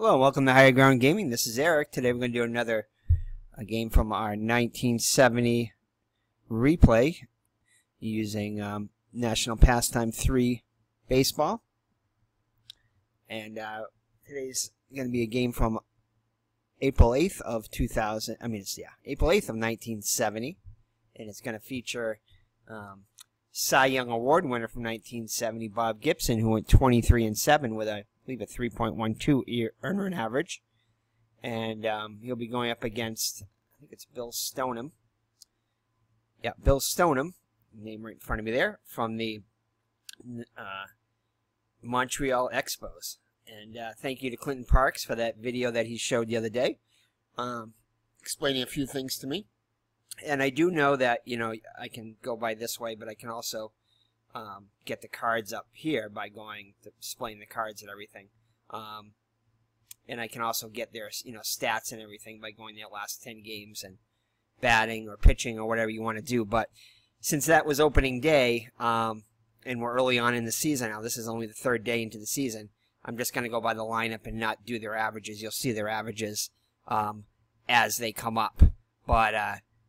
Hello, welcome to Higher Ground Gaming. This is Eric. Today we're going to do another game from our 1970 replay using National Pastime 3 Baseball. And today's going to be a game from April 8th of 2000. April 8th of 1970. And it's going to feature Cy Young Award winner from 1970, Bob Gibson, who went 23-7 with a 3.12 earned average, and he'll be going up against, I think it's Bill Stoneman. Yeah, Bill Stoneman, name right in front of me there, from the Montreal Expos. And thank you to Clinton Parks for that video that he showed the other day, explaining a few things to me. And I do know that, you know, I can go by this way, but I can also get the cards up here by going to displaying the cards and everything. And I can also get their, stats and everything by going their last 10 games and batting or pitching or whatever you want to do. But since that was opening day, and we're early on in the season now, this is only the third day into the season, I'm just going to go by the lineup and not do their averages. You'll see their averages as they come up. But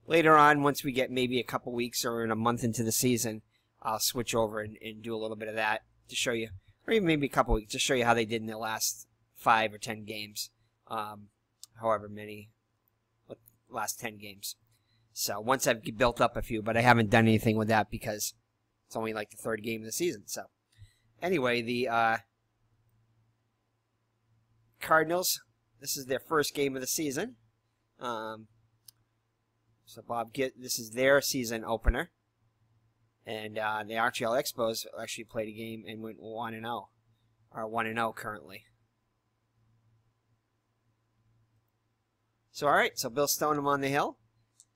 later on, once we get maybe a couple weeks or in a month into the season, I'll switch over and do a little bit of that to show you, or even maybe a couple weeks to show you how they did in the last 5 or 10 games, however many, last 10 games. So once I've built up a few, but I haven't done anything with that because it's only like the third game of the season. So anyway, the Cardinals, this is their first game of the season. So this is their season opener. And the Montreal Expos actually played a game and went 1-0, or 1-0 currently. So all right, so Bill Stoneman on the hill.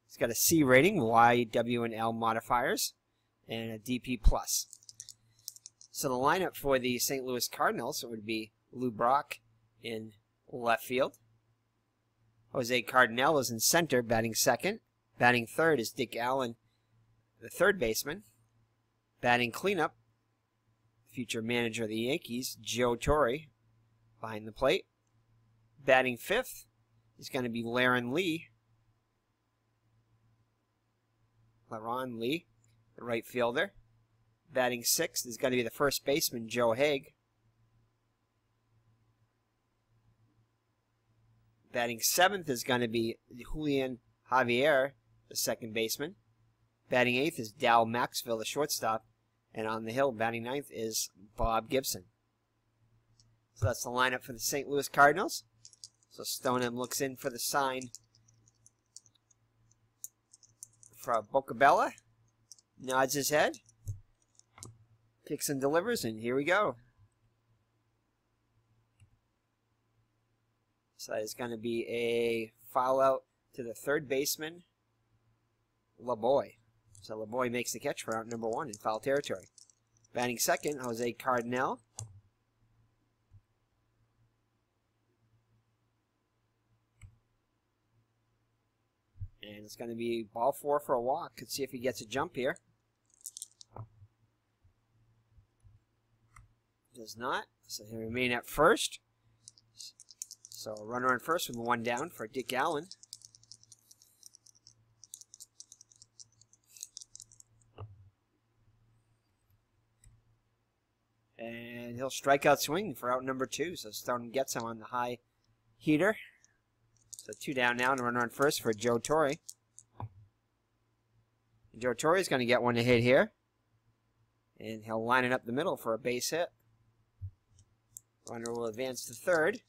He's got a C rating, Y, W, and L modifiers, and a DP+. So the lineup for the St. Louis Cardinals would be Lou Brock in left field. Jose Cardinal is in center, batting second. Batting third is Dick Allen, the third baseman. Batting cleanup, future manager of the Yankees, Joe Torre, behind the plate. Batting fifth is going to be Laron Lee, the right fielder. Batting sixth is going to be the first baseman, Joe Haig. Batting seventh is going to be Julian Javier, the second baseman. Batting eighth is Dal Maxville, the shortstop. And on the hill, batting ninth is Bob Gibson. So that's the lineup for the St. Louis Cardinals. So Stoneman looks in for the sign for Bocabella. Nods his head. Kicks and delivers, and here we go. So that is going to be a foul out to the third baseman, LeBoy. So LeBoy makes the catch for out number 1 in foul territory. Batting second, Jose Cardinal. And it's going to be ball 4 for a walk. Let's see if he gets a jump here. Does not. So he'll remain at first. So a runner on first with 1 down for Dick Allen. And he'll strike out swing for out number 2. So Stone gets him on the high heater. So 2 down now and a runner on first for Joe Torre. And Joe Torre is going to get one to hit here. And he'll line it up the middle for a base hit. Runner will advance to third.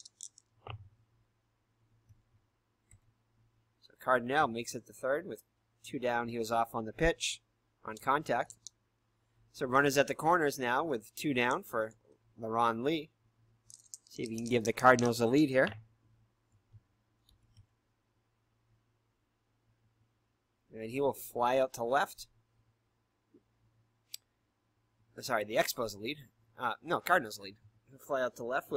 So Cardinal makes it to third with 2 down. He was off on the pitch on contact. So runners at the corners now with 2 down for Laron Lee. See if he can give the Cardinals a lead here. And he will fly out to left. Sorry, the Expos lead. No, Cardinals lead. He'll fly out to left.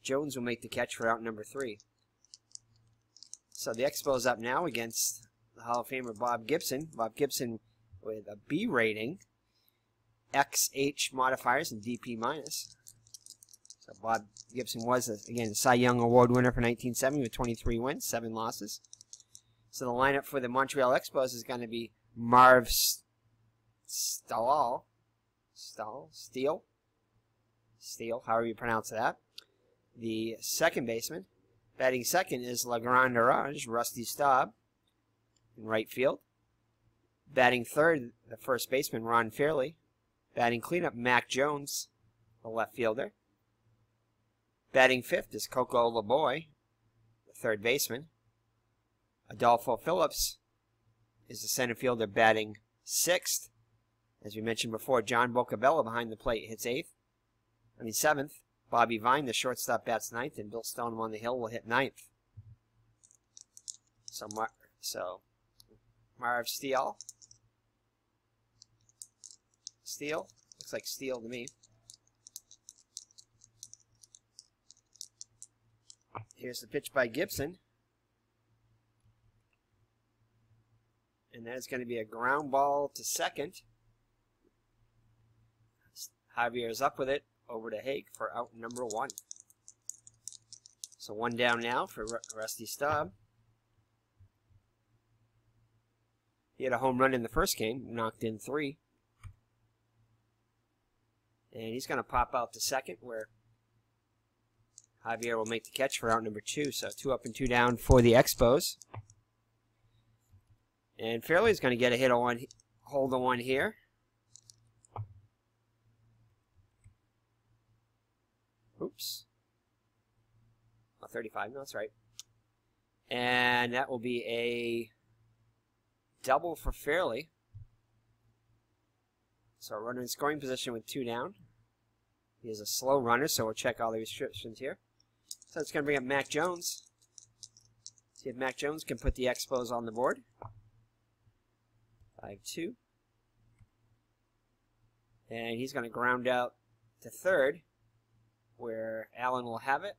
Jones will make the catch for out number 3. So the Expos up now against the Hall of Famer Bob Gibson. Bob Gibson with a B rating. XH modifiers and DP minus. So Bob Gibson was, again, the Cy Young Award winner for 1970 with 23 wins, 7 losses. So the lineup for the Montreal Expos is going to be Marv Steele, however you pronounce that. The second baseman. Batting second is La Grande Orange, Rusty Staub, in right field. Batting third, the first baseman, Ron Fairley. Batting cleanup, Mac Jones, the left fielder. Batting fifth is Coco LeBoy, the third baseman. Adolfo Phillips is the center fielder, batting sixth. As we mentioned before, John Bocabella behind the plate hits seventh. Bobby Vine, the shortstop, bats ninth, and Bill Stoneman on the hill will hit ninth. So Marv Steele. Looks like Steele to me. Here's the pitch by Gibson. And that is going to be a ground ball to second. Javier is up with it, over to Haig for out number 1. So 1 down now for Rusty Staub. He had a home run in the first game, knocked in 3. And he's going to pop out to second, where Javier will make the catch for out number 2. So 2 up and 2 down for the Expos. And Fairley's going to get a hit on, hold the one here. Oops. Oh, 35, no, that's right. And that will be a double for Fairley. So a runner in scoring position with 2 down. He is a slow runner, so we'll check all the restrictions here. So it's going to bring up Mac Jones. See if Mac Jones can put the Expos on the board. 5-2. And he's going to ground out to third, where Allen will have it.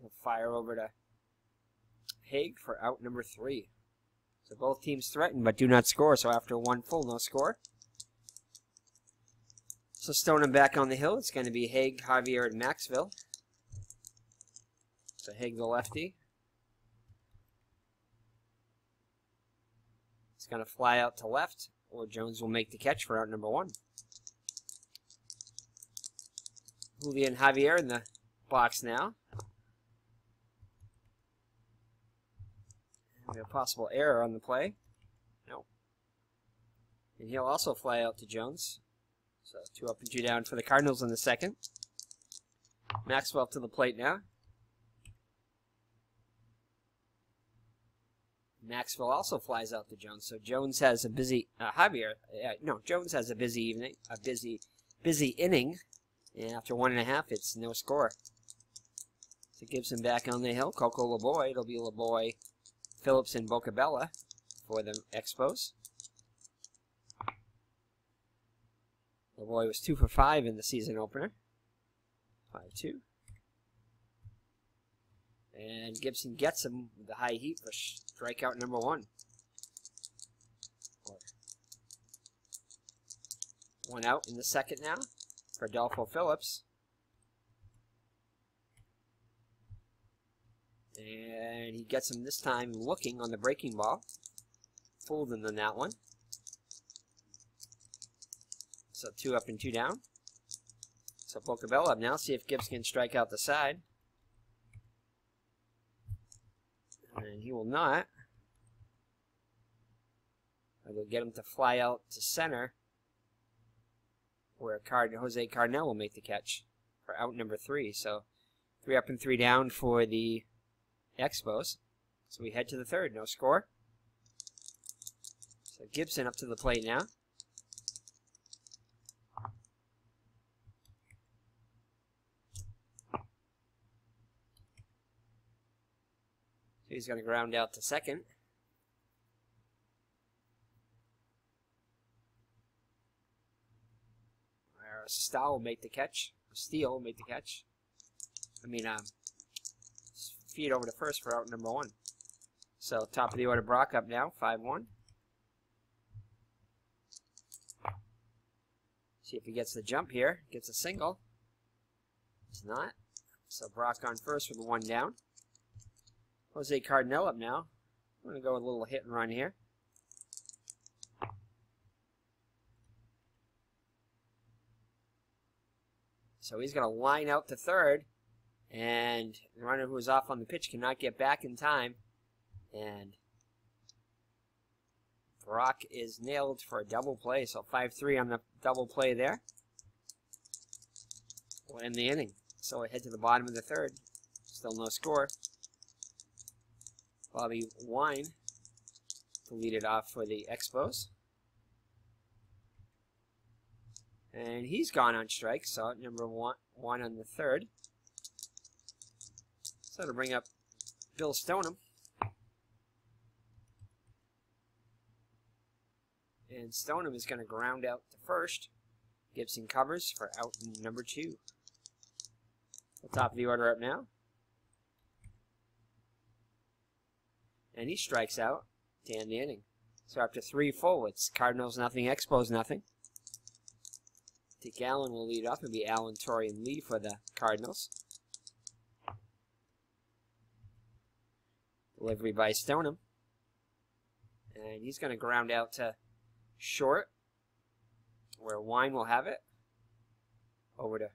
He'll fire over to Haig for out number 3. So both teams threaten but do not score. So after 1 full, no score. So Stoneman back on the hill. It's going to be Haig, Javier, and Maxville. So Haig, the lefty. It's going to fly out to left, or Jones will make the catch for out number 1. Julian Javier in the box now. And a possible error on the play. No. And he'll also fly out to Jones. So 2 up and 2 down for the Cardinals in the second. Maxwell to the plate now. Maxwell also flies out to Jones. So Jones has a busy Jones has a busy evening, a busy inning. And after 1.5, it's no score. So Gibson back on the hill. Coco LeBoy. It'll be LeBoy, Phillips, and Bocabella for the Expos. LeBoy was 2 for 5 in the season opener. 5-2. And Gibson gets him with the high heat for strikeout number 1. 1 out in the second now for Adolfo Phillips. And he gets him this time looking on the breaking ball. Fooled him on that one. So 2 up and 2 down. So Bocabella up now. See if Gibbs can strike out the side. And he will not. I'll get him to fly out to center, where Jose Cardinal will make the catch for out number 3. So 3 up and 3 down for the Expos. So we head to the third. No score. So Gibson up to the plate now. So he's going to ground out to second. Steele will make the catch. Feed over to first for out number 1. So top of the order, Brock up now, 5-1. See if he gets the jump here. Gets a single. It's not. So Brock on first with 1 down. Jose Cardinal up now. I'm going to go with a little hit and run here. So he's going to line out to third, and the runner who was off on the pitch cannot get back in time. And Brock is nailed for a double play, so 5-3 on the double play there. We'll end the inning. So we head to the bottom of the third. Still no score. Bobby Wine to lead it off for the Expos. And he's gone on strike, so number one on the third. So to bring up Bill Stoneman. And Stoneman is going to ground out to first. Gibson covers for out number 2. The top of the order up now. And he strikes out to end the inning. So after 3 full, it's Cardinals nothing, Expos nothing. Dick Allen will lead off. It'll be Allen, Torrey, and Lee for the Cardinals. Delivery by Stoneman. And he's going to ground out to short, where Wine will have it. Over to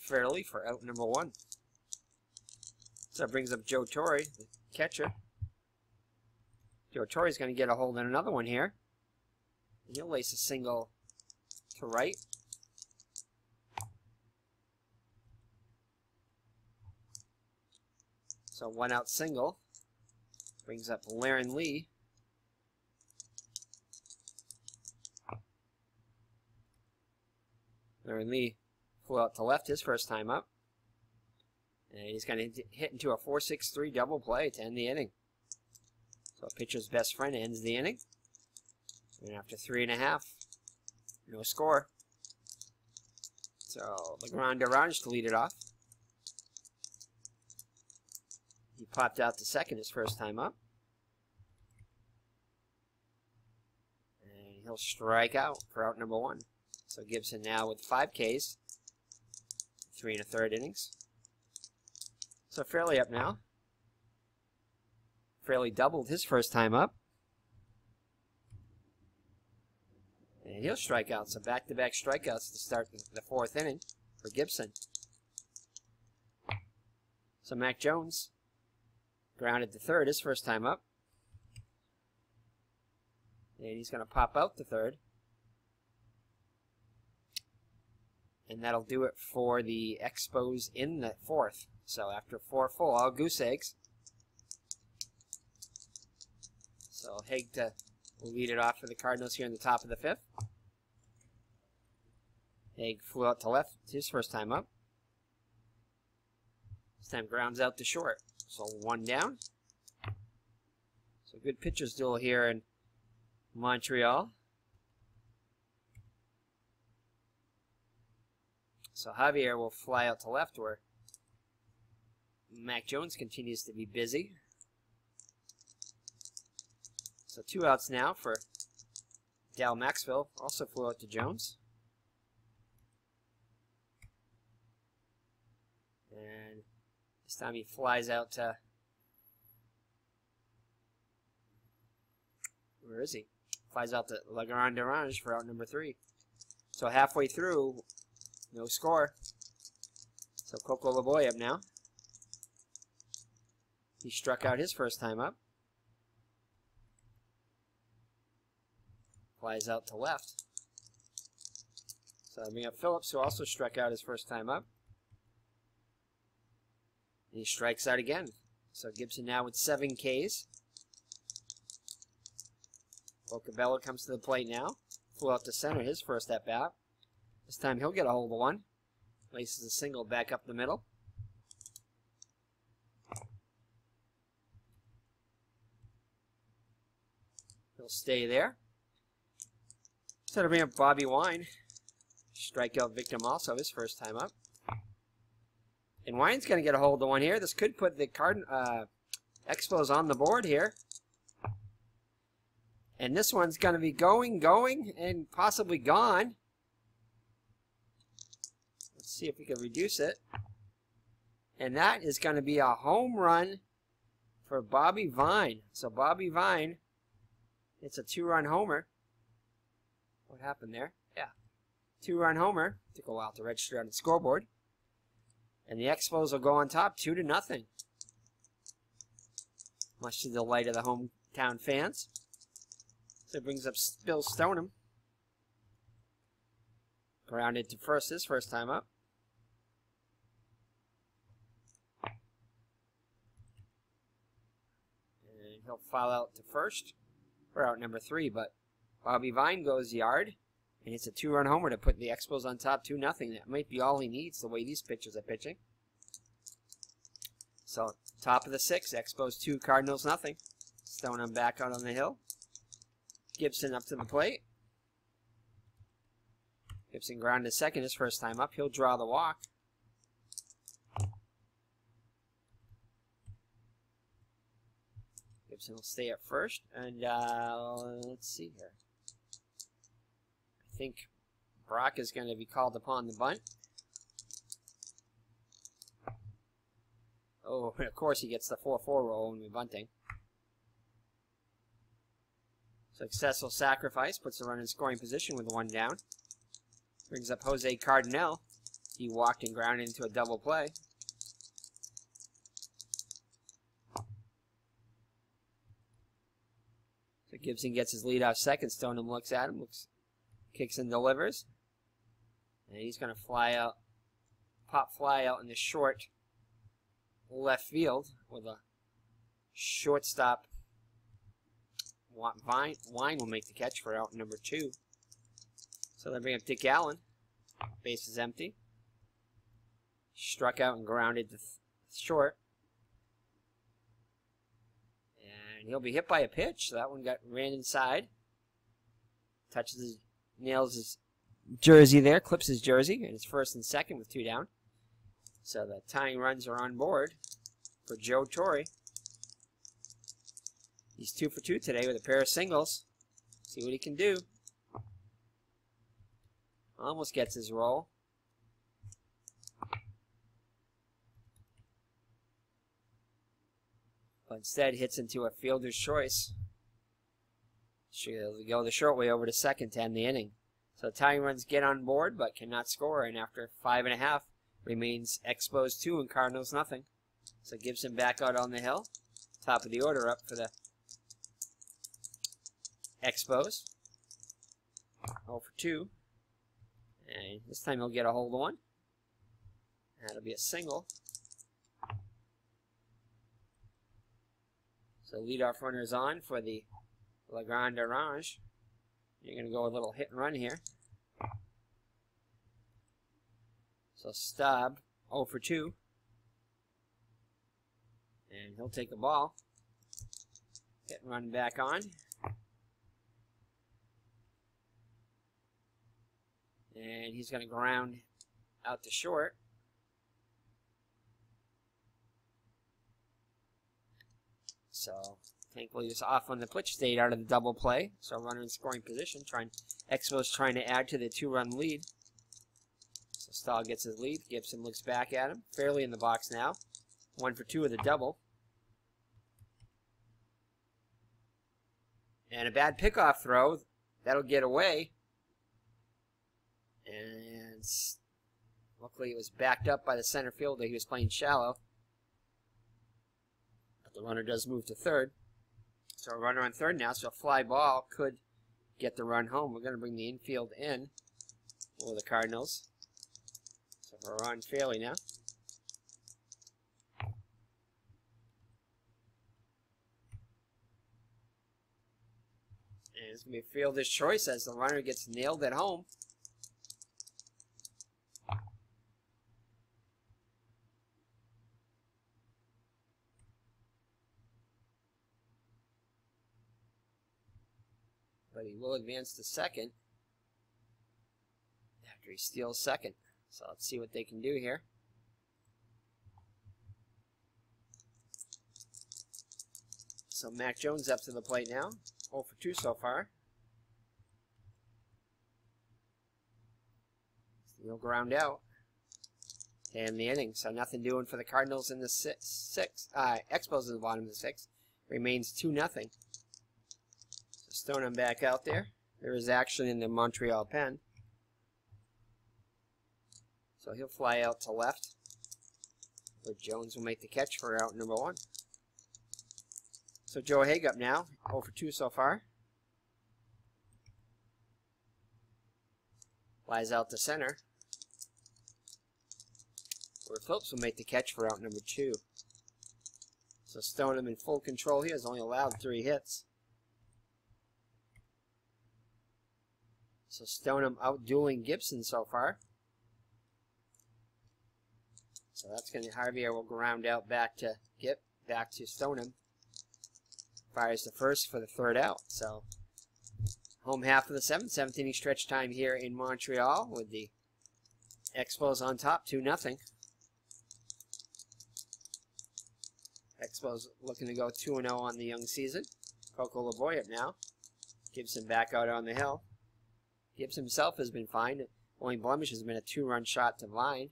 Fairley for out number 1. So that brings up Joe Torre, the catcher. Joe Torre is going to get a hold on another one here. And he'll lace a single to right. So 1 out single. Brings up Laren Lee. Laren Lee flew out to left his first time up. And he's going to hit into a 4-6-3 double play to end the inning. So pitcher's best friend ends the inning. And after 3.5, no score. So Legrand Orange to lead it off. He popped out to second his first time up. And he'll strike out for out number 1. So Gibson now with 5 Ks. 3 1/3 innings. So Fairley up now. Fairley doubled his first time up. And he'll strike out. So back-to-back strikeouts to start the 4th inning for Gibson. So Mac Jones grounded to third his first time up. And he's going to pop out to third. And that'll do it for the Expos in the 4th. So after 4 full, all goose eggs. So Haig will lead it off for the Cardinals here in the top of the 5th. Haig flew out to left his first time up. This time grounds out to short. So 1 down. So good pitcher's duel here in Montreal. So Javier will fly out to left where Mac Jones continues to be busy. So 2 outs now for Dal Maxwell. Also flew out to Jones. And this time he flies out to... Where is he? Flies out to Legrand Orange for out number 3. So halfway through, no score. So Coco LeBoy up now. He struck out his first time up. Flies out to left. So I bring up Phillips, who also struck out his first time up. And he strikes out again. So Gibson now with 7 Ks. Bocabella comes to the plate now. Flew out to center his first at bat. This time he'll get a hold of one. Laces a single back up the middle. He'll stay there. So to bring up Bobby Wine. Strikeout victim also his first time up. And Wine's going to get a hold of one here. This could put the Expos on the board here. And this one's going to be going, and possibly gone. Let's see if we can reduce it. And that is going to be a home run for Bobby Vine. So Bobby Vine, it's a 2-run homer. What happened there? Yeah. 2-run homer. Took a while to register on the scoreboard. And the Expos will go on top 2-0. Much to the delight of the hometown fans. So it brings up Bill Stoneman. Grounded to first his first time up. And he'll foul out to first for out number 3, but Bobby Vine goes yard, and it's a 2-run homer to put the Expos on top 2-0. That might be all he needs the way these pitchers are pitching. So, top of the 6th, Expos 2, Cardinals nothing. Stoneman back out on the hill. Gibson up to the plate. Gibson grounded second his first time up. He'll draw the walk. Gibson will stay at first. And let's see here. I think Brock is going to be called upon the bunt. Oh, and of course he gets the 4-4 roll when we're bunting. Successful sacrifice puts the runner in scoring position with 1 down. Brings up Jose Cardinal. He walked and grounded into a double play. So Gibson gets his lead off second. Stoneman looks at him, kicks and delivers. And he's going to fly out, pop fly out in the short left field with a shortstop. Wine will make the catch for out number 2. So they bring up Dick Allen. Base is empty. Struck out and grounded to short. And he'll be hit by a pitch. So that one ran inside. Touches his, nails his jersey there, clips his jersey, and it's first and second with 2 down. So the tying runs are on board for Joe Torre. He's 2 for 2 today with a pair of singles. See what he can do. Almost gets his roll. But instead hits into a fielder's choice. She'll go the short way over to second to end the inning. So tying runs get on board but cannot score. And after 5.5 remains Expos 2 and Cardinals nothing. So Gibson back out on the hill. Top of the order up for the Expos. 0 for 2. And this time he'll get a hold of one. That'll be a single. So leadoff runner is on for the La Grande Orange. You're going to go a little hit and run here. So Staub 0 for 2. And he'll take the ball. Hit and run back on. And he's going to ground out to short. So thankfully he's off on the pitch, stayed out of the double play. So runner in scoring position. Expos trying to add to the 2-run lead. So Stahl gets his lead. Gibson looks back at him. Fairly in the box now. 1 for 2 with a double. And a bad pickoff throw. That'll get away. And luckily it was backed up by the center fielder. He was playing shallow. But the runner does move to third. So a runner on third now. So a fly ball could get the run home. We're going to bring the infield in for the Cardinals. So we're on fairly now. And it's going to be a fielder's choice as the runner gets nailed at home. But he will advance to second after he steals second. So let's see what they can do here. So Mac Jones up to the plate now. 0 for 2 so far. He'll ground out. to end the inning. So nothing doing for the Cardinals in the Expos in the bottom of the sixth. Remains 2-0. So Stoneman back out there. There is action in the Montreal pen. So he'll fly out to left, where Jones will make the catch for out number 1. So Joe Haig up now, 0 for 2 so far. Flies out to center, where Phillips will make the catch for out number 2. So Stoneman in full control here, has only allowed 3 hits. So Stoneman out-dueling Gibson so far. So that's going to, Javier will ground out back to Stoneman. Fires the first for the 3rd out. So home half of the 7th inning stretch time here in Montreal with the Expos on top, 2-0. Expos looking to go 2-0 on the young season. Coco LeBoy up now. Gibson back out on the hill. Gibson himself has been fine. The only blemish has been a 2-run shot to Wine.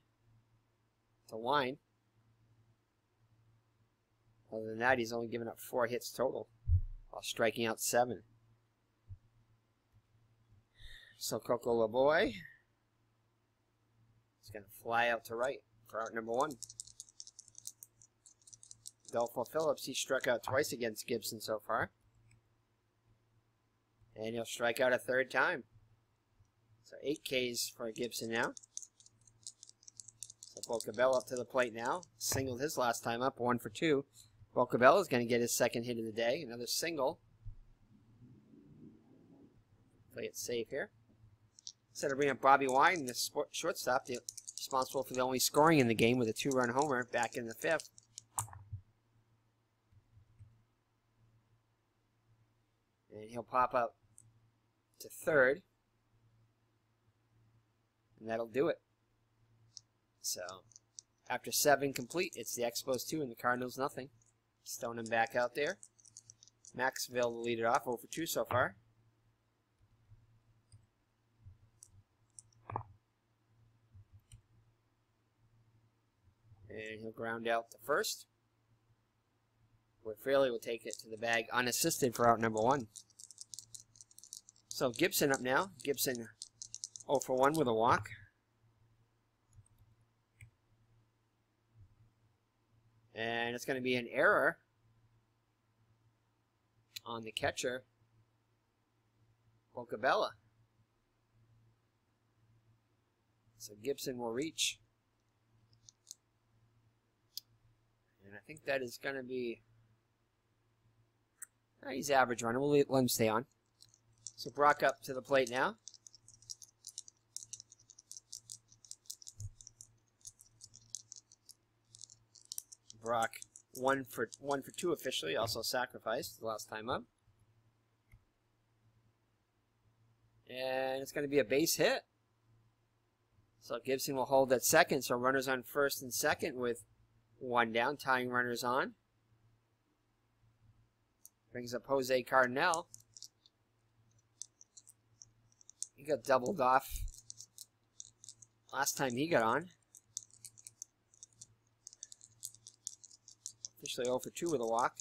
Other than that, he's only given up 4 hits total, while striking out 7. So Coco LeBoy is going to fly out to right for out number 1. Adolfo Phillips, he struck out twice against Gibson so far. And he'll strike out a 3rd time. So 8 Ks for Gibson now. So Bocabella up to the plate now. Singled his last time up, 1 for 2. Bocabella is going to get his 2nd hit of the day. Another single. Play it safe here. Instead of bringing up Bobby Wine, the shortstop, responsible for the only scoring in the game with a 2-run homer back in the 5th. And he'll pop up to 3rd. And that'll do it. So, after 7 complete, it's the Expos 2 and the Cardinals nothing. Stoneman back out there. Maxville will lead it off, 0 for 2 so far. And he'll ground out the first, where Fraley will take it to the bag unassisted for out number 1. So Gibson up now. Gibson 0 for 1 with a walk. And it's going to be an error on the catcher, Bocabella. So Gibson will reach. And I think that is going to be... he's average runner. We'll let him stay on. So Brock up to the plate now. Brock 1 for 2 officially, also sacrificed the last time up. And it's going to be a base hit. So Gibson will hold at 2nd, so runners on 1st and 2nd with 1 down, tying runners on. Brings up Jose Cardinal. He got doubled off last time he got on. Officially 0 for 2 with a walk.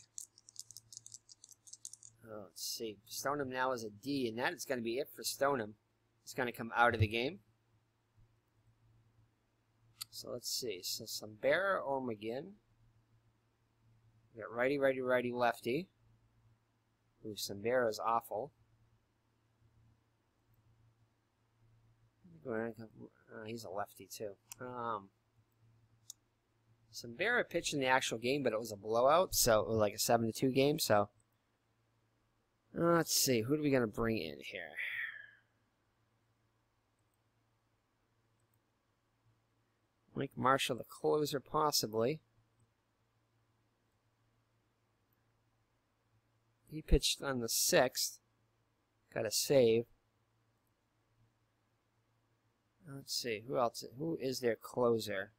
Let's see. Stoneham now is a D, and that is going to be it for Stoneham. He's going to come out of the game. So let's see. So Sambera or McGinn. We got righty, righty, righty, lefty. Ooh, Sambera is awful. He's a lefty too. Sambera pitched in the actual game, but it was a blowout, so it was like a 7-2 game. So let's see, who are we gonna bring in here? Mike Marshall, the closer, possibly. He pitched on the 6th. Got a save. Let's see, who else? Who is their closer?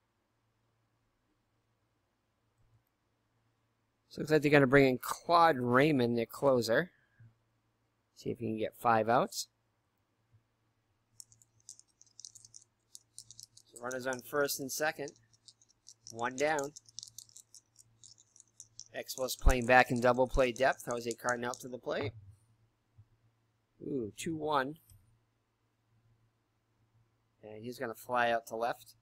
So looks like they're going to bring in Claude Raymond, their closer. See if he can get 5 outs. So runners on 1st and 2nd. One down. Expos playing back in double play depth. Jose Cardinal to the plate. Ooh, 2-1. And he's going to fly out to left.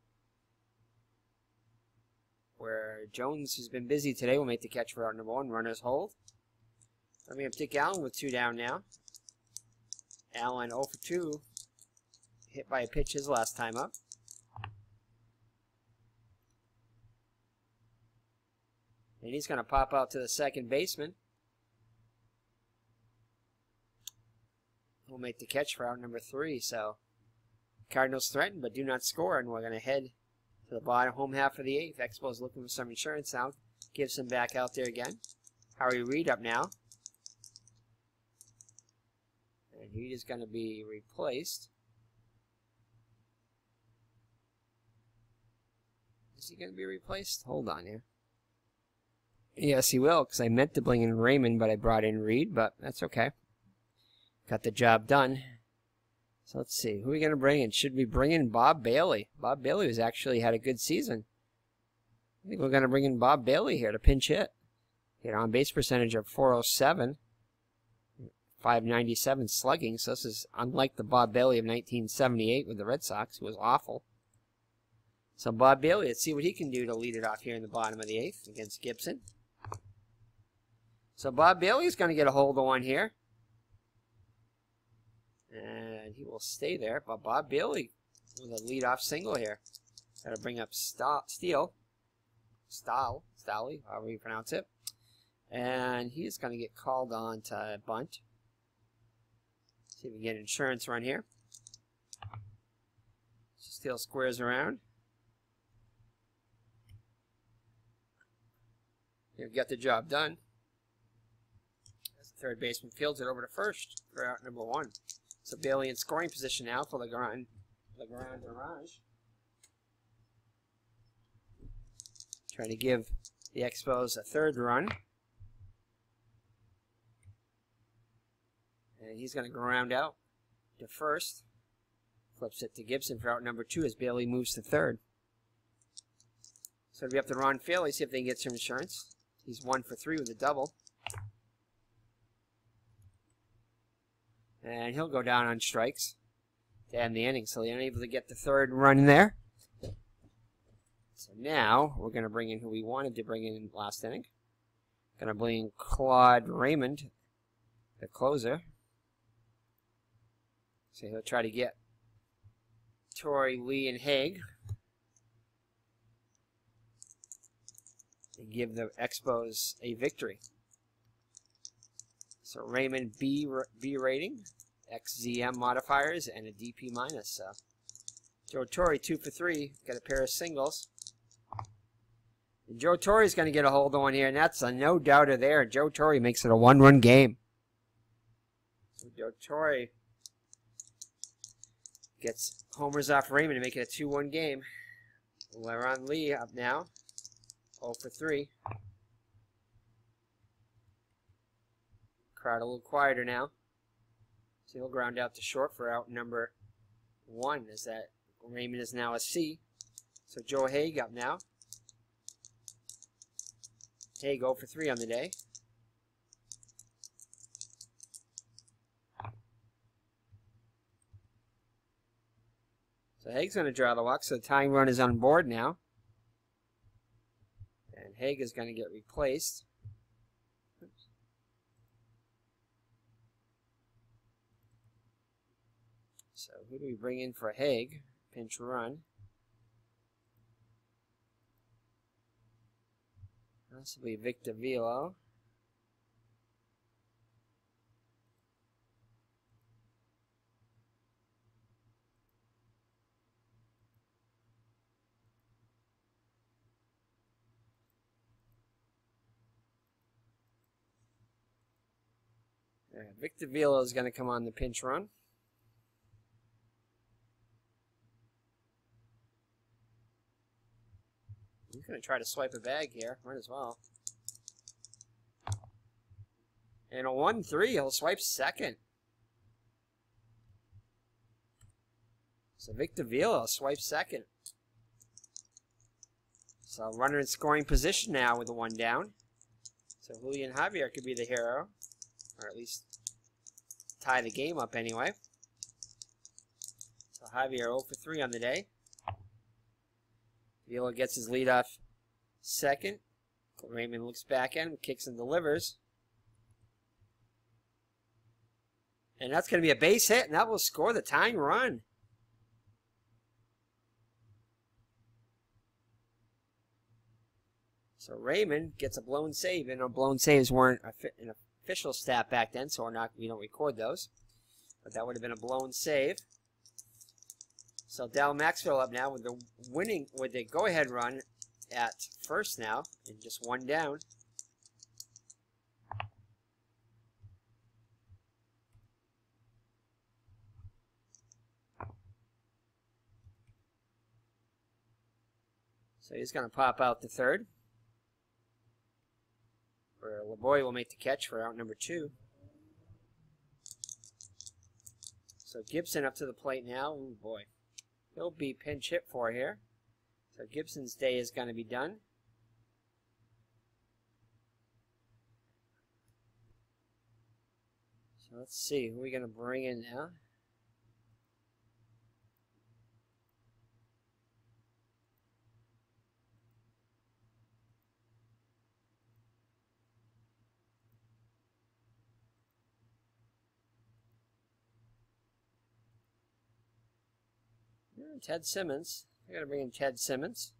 Where Jones, who's been busy today, will make the catch for out number 1. Runners hold. Then we have Dick Allen with 2 down now. Allen 0 for 2. Hit by a pitch his last time up. And he's going to pop out to the second baseman. We'll make the catch for out number 3. So Cardinals threaten but do not score, and we're going to head to the bottom home half of the 8th. Expos looking for some insurance now. Gibson back out there again. Harry Reid up now. And Reid is going to be replaced. Is he going to be replaced? Hold on here. Yes, he will, because I meant to bring in Raymond, but I brought in Reid, but that's okay. Got the job done. So let's see. Who are we going to bring in? Should we bring in Bob Bailey? Bob Bailey has actually had a good season. I think we're going to bring in Bob Bailey here to pinch hit. He had an on-base percentage of .407. .597 slugging, so this is unlike the Bob Bailey of 1978 with the Red Sox, who was awful. So Bob Bailey, let's see what he can do to lead it off here in the bottom of the 8th against Gibson. So Bob Bailey is going to get a hold of one here. And he will stay there. But Bob Bailey with a leadoff single here. Got to bring up Steele, however you pronounce it. And he's going to get called on to bunt. See if we can get an insurance run here. Steele squares around. You've got the job done. As the third baseman fields it over to first for out number 1. So Bailey in scoring position now for Legrand Orange. Trying to give the Expos a 3rd run. And he's going to ground out to first. Flips it to Gibson for out number 2 as Bailey moves to 3rd. So it'll be up to Ron Fairley, see if they can get some insurance. He's 1 for 3 with a double. And he'll go down on strikes to end the inning. So they're unable to get the 3rd run in there. So now we're going to bring in who we wanted to bring in last inning. Going to bring in Claude Raymond, the closer. So he'll try to get Torrey, Lee, and Haig. And give the Expos a victory. So Raymond B rating, XZM modifiers, and a DP minus. So Joe Torre 2 for 3, got a pair of singles. And Joe Torre is going to get a hold of one here, and that's a no doubter there. Joe Torre makes it a 1-run game. So Joe Torre gets homers off Raymond to make it a 2-1 game. Leron Lee up now, 0 for 3. Crowd a little quieter now. So he'll ground out to short for out number 1, as that Raymond is now a C. So Joe Haig up now. Haig 0 for 3 on the day. So Haig's going to draw the walk, so the tying run is on board now. And Haig is going to get replaced. Oops. So who do we bring in for Haig? Pinch run. This will be Victor Velo. Victor Velo is going to come on the pinch run. He's going to try to swipe a bag here. Might as well. And a 1-3, he'll swipe second. So Victor Velo swipes second. So runner in scoring position now with the 1 down. So Julian Javier could be the hero, or at least tie the game up anyway. So Javier 0 for 3 on the day. Vila gets his leadoff second. Raymond looks back at him, kicks and delivers. And that's going to be a base hit, and that will score the tying run. So Raymond gets a blown save, and blown saves weren't an official stat back then, so we don't record those. But that would have been a blown save. So Dal Maxwell up now with the go-ahead run at first now, and just 1 down. So he's going to pop out the third, where LeBoy will make the catch for out number 2. So Gibson up to the plate now. Oh boy, he'll be pinch hit for here. So Gibson's day is going to be done. So let's see, who are we going to bring in now? Ted Simmons. I gotta bring in Ted Simmons.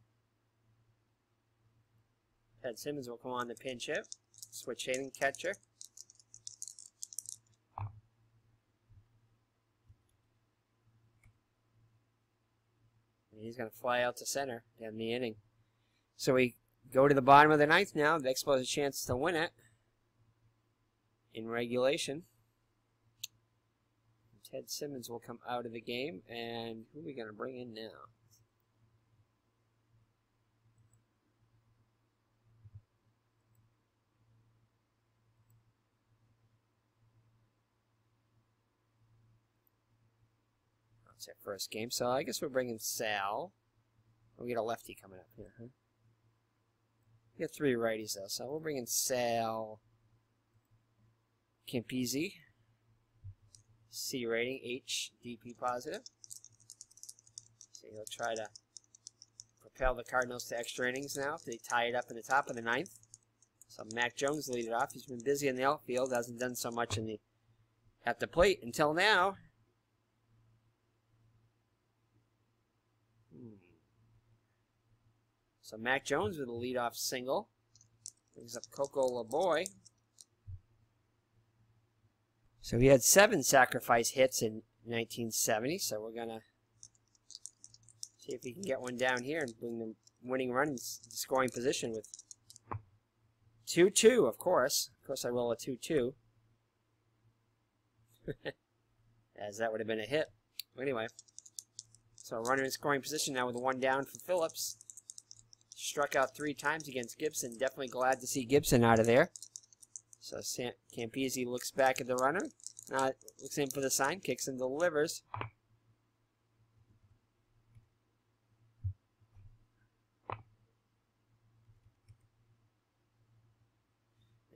Ted Simmons will come on the pinch hit. Switch hitting catcher. And he's gonna fly out to center in the inning. So we go to the bottom of the 9th now. The Expos have a chance to win it in regulation. Ted Simmons will come out of the game, and who are we going to bring in now? That's our first game, so I guess we're bringing Sal. We get a lefty coming up here, huh? We got 3 righties, though, so we're bringing Sal Campisi. C rating, HDP positive. So he'll try to propel the Cardinals to extra innings now. They tie it up in the top of the 9th. So Mac Jones lead it off. He's been busy in the outfield, hasn't done so much at the plate until now. So Mac Jones with a leadoff single. Brings up Coco LeBoy. So he had 7 sacrifice hits in 1970, so we're going to see if he can get one down here and bring the winning run in scoring position with 2-2, of course. Of course I roll a 2-2. As that would have been a hit. Anyway, so runner in scoring position now with 1 down for Phillips. Struck out 3 times against Gibson. Definitely glad to see Gibson out of there. So Campisi looks back at the runner, looks in for the sign, kicks and delivers.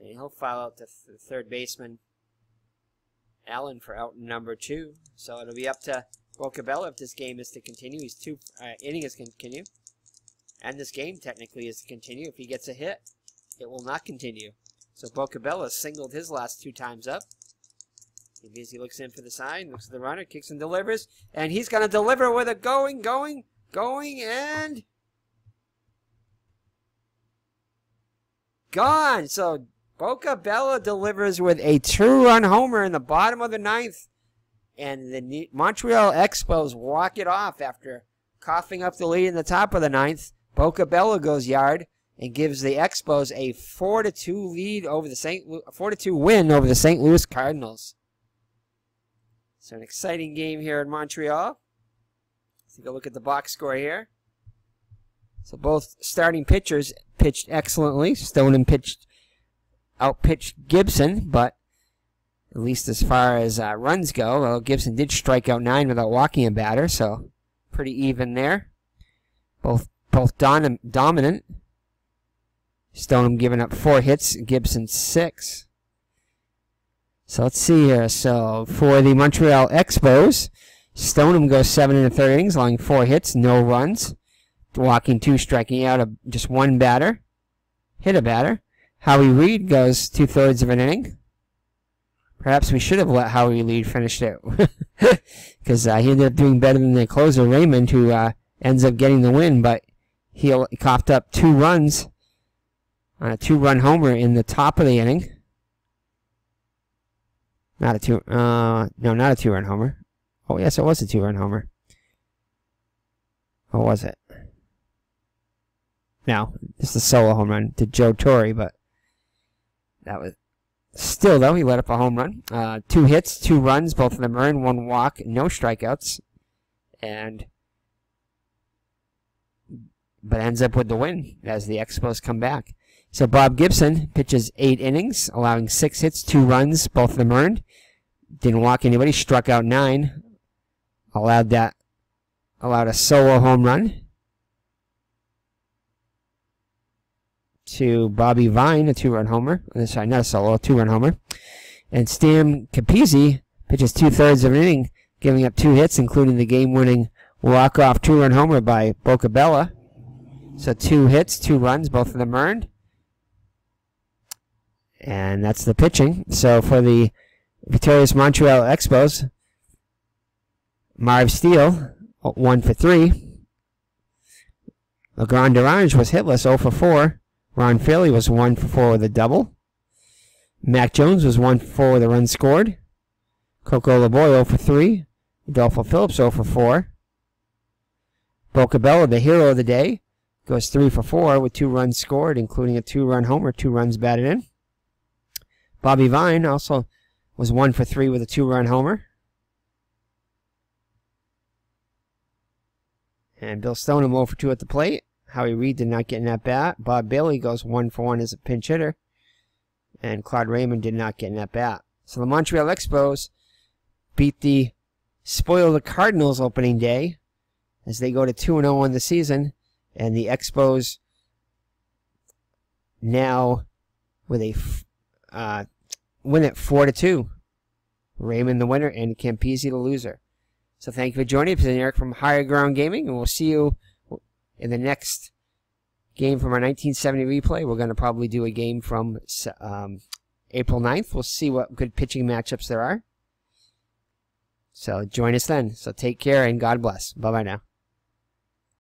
And he'll foul out the third baseman, Allen, for out number 2. So it'll be up to Bocabella if this game is to continue. He's 2 innings to continue. And this game technically is to continue. If he gets a hit, it will not continue. So Bocabella singled his last 2 times up. He looks in for the sign, looks at the runner, kicks and delivers. And he's going to deliver with a going, and gone. So Bocabella delivers with a 2-run homer in the bottom of the 9th. And the Montreal Expos walk it off after coughing up the lead in the top of the 9th. Bocabella goes yard and gives the Expos a 4-2 lead over the 4-2 win over the St. Louis Cardinals. So an exciting game here in Montreal. Let's take a look at the box score here. So both starting pitchers pitched excellently. Stoneman outpitched Gibson, but at least as far as runs go, well, Gibson did strike out 9 without walking a batter, so pretty even there. Both both dominant. Stoneman giving up 4 hits, Gibson 6. So let's see here. So for the Montreal Expos, Stoneman goes 7 1/3 innings, allowing 4 hits, no runs, walking 2, striking out just 1 batter, hit a batter. Howie Reed goes 2/3 of an inning. Perhaps we should have let Howie Reed finish it, because he ended up doing better than the closer Raymond, who ends up getting the win. But he coughed up 2 runs on a 2-run homer in the top of the inning. Not a 2-run homer. Oh, yes, it was a 2-run homer. Or was it? No, just a solo home run to Joe Torre, but that was... Still, though, he let up a home run. 2 hits, 2 runs, both of them earned, 1 walk, no strikeouts. But ends up with the win as the Expos come back. So Bob Gibson pitches 8 innings, allowing 6 hits, 2 runs, both of them earned. Didn't walk anybody, struck out 9. Allowed a solo home run to Bobby Vine, a 2-run homer. Sorry, not a solo, a 2-run homer. And Stan Capizzi pitches 2/3 of an inning, giving up 2 hits, including the game-winning walk-off 2-run homer by Bocabella. So 2 hits, 2 runs, both of them earned. And that's the pitching. So for the victorious Montreal Expos, Marv Steele, 1 for 3. Legrand Derange was hitless, 0 for 4. Ron Fairley was 1 for 4 with a double. Mac Jones was 1 for 4 with a run scored. Coco LeBoy 0 for 3. Adolfo Phillips 0 for 4. Bocabella, the hero of the day, goes 3 for 4 with 2 runs scored, including a 2-run homer, 2 runs batted in. Bobby Vine also was 1 for 3 with a 2-run homer. And Bill Stoneman 0 for 2 at the plate. Howie Reed did not get in at bat. Bob Bailey goes 1 for 1 as a pinch hitter. And Claude Raymond did not get in at bat. So the Montreal Expos beat the spoiled Cardinals opening day as they go to 2-0 on the season. And the Expos now with a win at 4-2. Raymond the winner and Campisi the loser. So thank you for joining. This is Eric from Higher Ground Gaming, and we'll see you in the next game from our 1970 replay. We're going to probably do a game from April 9th. We'll see what good pitching matchups there are. So join us then. So take care and God bless. Bye-bye now.